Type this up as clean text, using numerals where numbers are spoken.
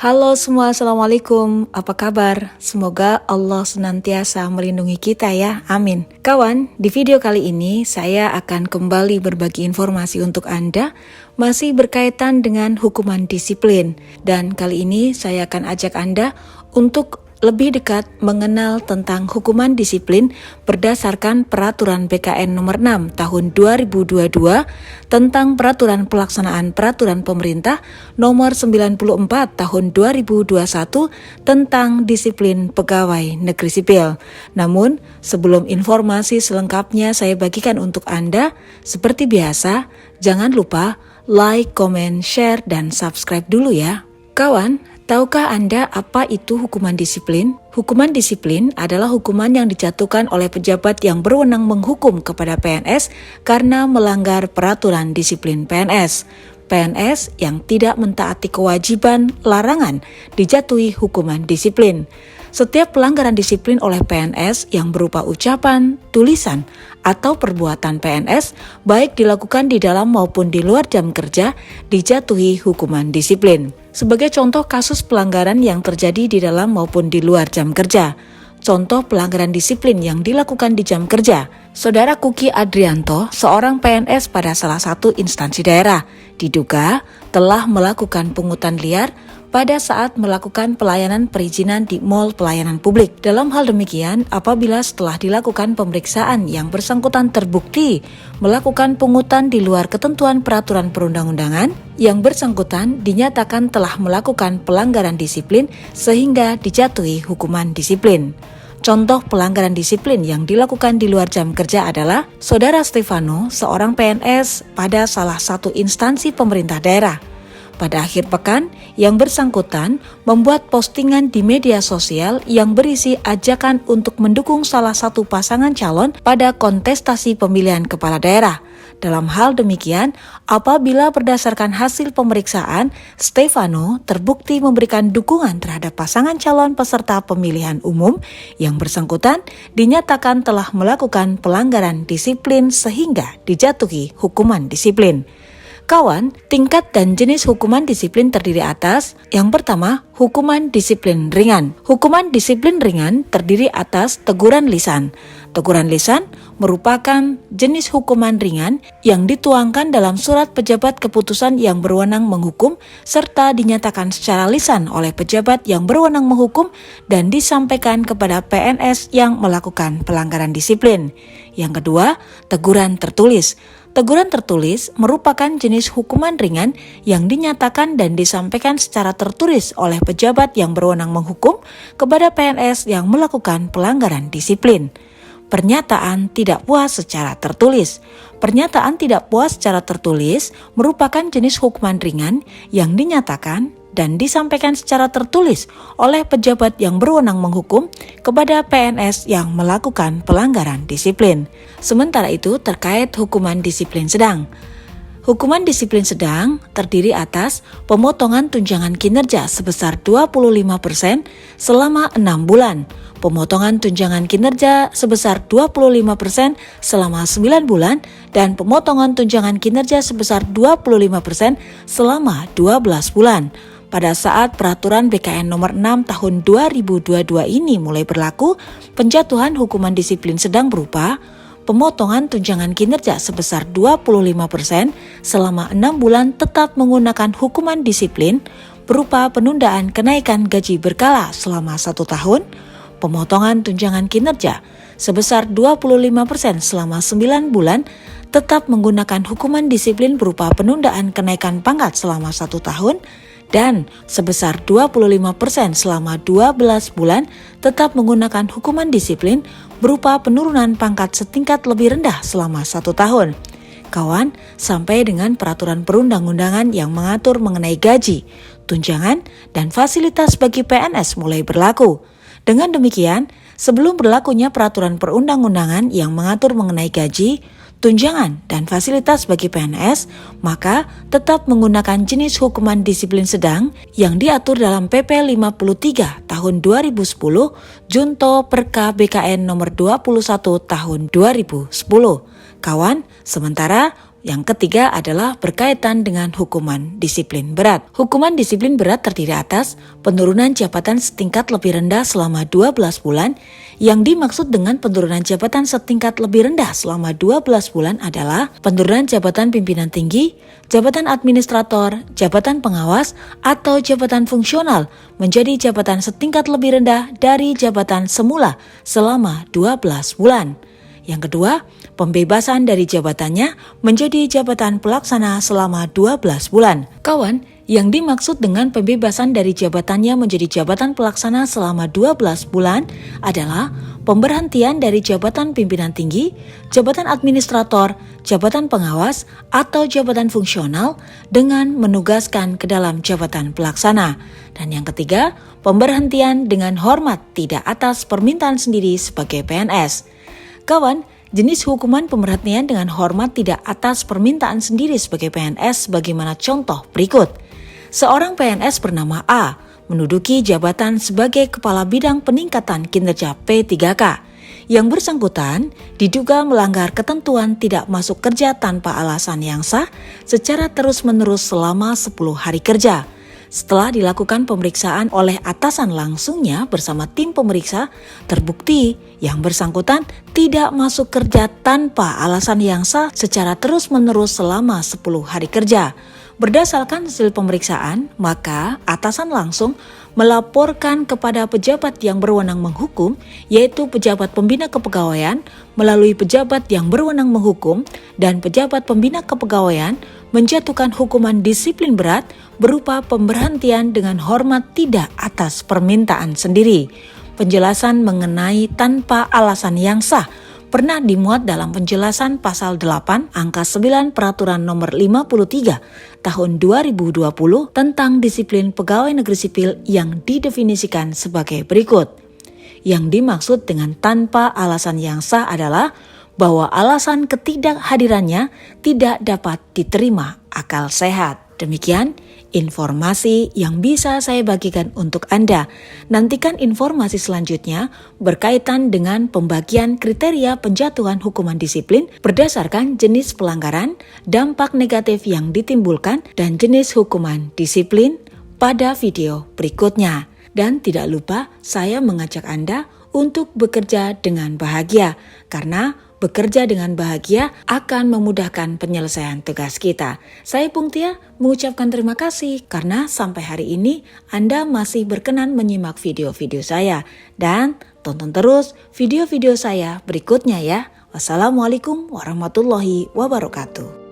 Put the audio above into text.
Halo semua, Assalamualaikum. Apa kabar? Semoga Allah senantiasa melindungi kita ya, amin. Kawan, di video kali ini saya akan kembali berbagi informasi untuk Anda masih berkaitan dengan hukuman disiplin. Dan kali ini saya akan ajak Anda untuk lebih dekat mengenal tentang hukuman disiplin berdasarkan Peraturan BKN Nomor 6 Tahun 2022 tentang Peraturan Pelaksanaan Peraturan Pemerintah Nomor 94 Tahun 2021 tentang Disiplin Pegawai Negeri Sipil. Namun, sebelum informasi selengkapnya saya bagikan untuk Anda, seperti biasa, jangan lupa like, comment, share, dan subscribe dulu ya. Kawan, tahukah Anda apa itu hukuman disiplin? Hukuman disiplin adalah hukuman yang dijatuhkan oleh pejabat yang berwenang menghukum kepada PNS karena melanggar peraturan disiplin PNS. PNS yang tidak mentaati kewajiban larangan dijatuhi hukuman disiplin. Setiap pelanggaran disiplin oleh PNS yang berupa ucapan, tulisan, atau perbuatan PNS, baik dilakukan di dalam maupun di luar jam kerja, dijatuhi hukuman disiplin. Sebagai contoh kasus pelanggaran yang terjadi di dalam maupun di luar jam kerja. Contoh pelanggaran disiplin yang dilakukan di jam kerja. Saudara Kuki Adrianto, seorang PNS pada salah satu instansi daerah, diduga telah melakukan pungutan liar pada saat melakukan pelayanan perizinan di Mall Pelayanan Publik. Dalam hal demikian, apabila setelah dilakukan pemeriksaan yang bersangkutan terbukti melakukan pungutan di luar ketentuan peraturan perundang-undangan, yang bersangkutan dinyatakan telah melakukan pelanggaran disiplin sehingga dijatuhi hukuman disiplin. Contoh pelanggaran disiplin yang dilakukan di luar jam kerja adalah Saudara Stefano, seorang PNS pada salah satu instansi pemerintah daerah. Pada akhir pekan, yang bersangkutan membuat postingan di media sosial yang berisi ajakan untuk mendukung salah satu pasangan calon pada kontestasi pemilihan kepala daerah. Dalam hal demikian, apabila berdasarkan hasil pemeriksaan, Stefano terbukti memberikan dukungan terhadap pasangan calon peserta pemilihan umum, yang bersangkutan dinyatakan telah melakukan pelanggaran disiplin sehingga dijatuhi hukuman disiplin. Kawan, tingkat dan jenis hukuman disiplin terdiri atas: yang pertama, hukuman disiplin ringan. Hukuman disiplin ringan terdiri atas teguran lisan. Teguran lisan merupakan jenis hukuman ringan yang dituangkan dalam surat pejabat keputusan yang berwenang menghukum serta dinyatakan secara lisan oleh pejabat yang berwenang menghukum dan disampaikan kepada PNS yang melakukan pelanggaran disiplin. Yang kedua, teguran tertulis. Teguran tertulis merupakan jenis hukuman ringan yang dinyatakan dan disampaikan secara tertulis oleh pejabat yang berwenang menghukum kepada PNS yang melakukan pelanggaran disiplin. Pernyataan tidak puas secara tertulis. Pernyataan tidak puas secara tertulis merupakan jenis hukuman ringan yang dinyatakan dan disampaikan secara tertulis oleh pejabat yang berwenang menghukum kepada PNS yang melakukan pelanggaran disiplin. Sementara itu, terkait hukuman disiplin sedang. Hukuman disiplin sedang terdiri atas pemotongan tunjangan kinerja sebesar 25% selama 6 bulan, pemotongan tunjangan kinerja sebesar 25% selama 9 bulan, dan pemotongan tunjangan kinerja sebesar 25% selama 12 bulan. Pada saat Peraturan BKN Nomor 6 Tahun 2022 ini mulai berlaku, penjatuhan hukuman disiplin sedang berupa pemotongan tunjangan kinerja sebesar 25% selama 6 bulan tetap menggunakan hukuman disiplin berupa penundaan kenaikan gaji berkala selama 1 tahun, pemotongan tunjangan kinerja sebesar 25% selama 9 bulan tetap menggunakan hukuman disiplin berupa penundaan kenaikan pangkat selama 1 tahun, dan sebesar 25% selama 12 bulan tetap menggunakan hukuman disiplin berupa penurunan pangkat setingkat lebih rendah selama 1 tahun. Kawan, sampai dengan peraturan perundang-undangan yang mengatur mengenai gaji, tunjangan, dan fasilitas bagi PNS mulai berlaku. Dengan demikian, sebelum berlakunya peraturan perundang-undangan yang mengatur mengenai gaji, tunjangan, dan fasilitas bagi PNS, maka tetap menggunakan jenis hukuman disiplin sedang yang diatur dalam PP 53 Tahun 2010 Junto Perka BKN Nomor 21 Tahun 2010. Kawan, sementara Yang ketiga adalah berkaitan dengan hukuman disiplin berat. Hukuman disiplin berat terdiri atas penurunan jabatan setingkat lebih rendah selama 12 bulan. Yang dimaksud dengan penurunan jabatan setingkat lebih rendah selama 12 bulan adalah penurunan jabatan pimpinan tinggi, jabatan administrator, jabatan pengawas, atau jabatan fungsional menjadi jabatan setingkat lebih rendah dari jabatan semula selama 12 bulan. Yang kedua, pembebasan dari jabatannya menjadi jabatan pelaksana selama 12 bulan. Kawan, yang dimaksud dengan pembebasan dari jabatannya menjadi jabatan pelaksana selama 12 bulan adalah pemberhentian dari jabatan pimpinan tinggi, jabatan administrator, jabatan pengawas, atau jabatan fungsional dengan menugaskan ke dalam jabatan pelaksana. Dan yang ketiga, pemberhentian dengan hormat tidak atas permintaan sendiri sebagai PNS. Kawan, jenis hukuman pemberhentian dengan hormat tidak atas permintaan sendiri sebagai PNS bagaimana contoh berikut. Seorang PNS bernama A menduduki jabatan sebagai Kepala Bidang Peningkatan Kinerja P3K. Yang bersangkutan diduga melanggar ketentuan tidak masuk kerja tanpa alasan yang sah secara terus-menerus selama 10 hari kerja. Setelah dilakukan pemeriksaan oleh atasan langsungnya bersama tim pemeriksa, terbukti yang bersangkutan tidak masuk kerja tanpa alasan yang sah secara terus-menerus selama 10 hari kerja. Berdasarkan hasil pemeriksaan, maka atasan langsung melaporkan kepada pejabat yang berwenang menghukum, yaitu pejabat pembina kepegawaian, melalui pejabat yang berwenang menghukum, dan pejabat pembina kepegawaian menjatuhkan hukuman disiplin berat berupa pemberhentian dengan hormat tidak atas permintaan sendiri. Penjelasan mengenai tanpa alasan yang sah pernah dimuat dalam penjelasan pasal 8 angka 9 Peraturan Nomor 53 Tahun 2020 tentang disiplin pegawai negeri sipil yang didefinisikan sebagai berikut. Yang dimaksud dengan tanpa alasan yang sah adalah bahwa alasan ketidakhadirannya tidak dapat diterima akal sehat. Demikian informasi yang bisa saya bagikan untuk Anda. Nantikan informasi selanjutnya berkaitan dengan pembagian kriteria penjatuhan hukuman disiplin berdasarkan jenis pelanggaran, dampak negatif yang ditimbulkan, dan jenis hukuman disiplin pada video berikutnya. Dan tidak lupa saya mengajak Anda untuk bekerja dengan bahagia, karena bekerja dengan bahagia akan memudahkan penyelesaian tugas kita. Saya Pungtia mengucapkan terima kasih karena sampai hari ini Anda masih berkenan menyimak video-video saya. Dan tonton terus video-video saya berikutnya ya. Wassalamualaikum warahmatullahi wabarakatuh.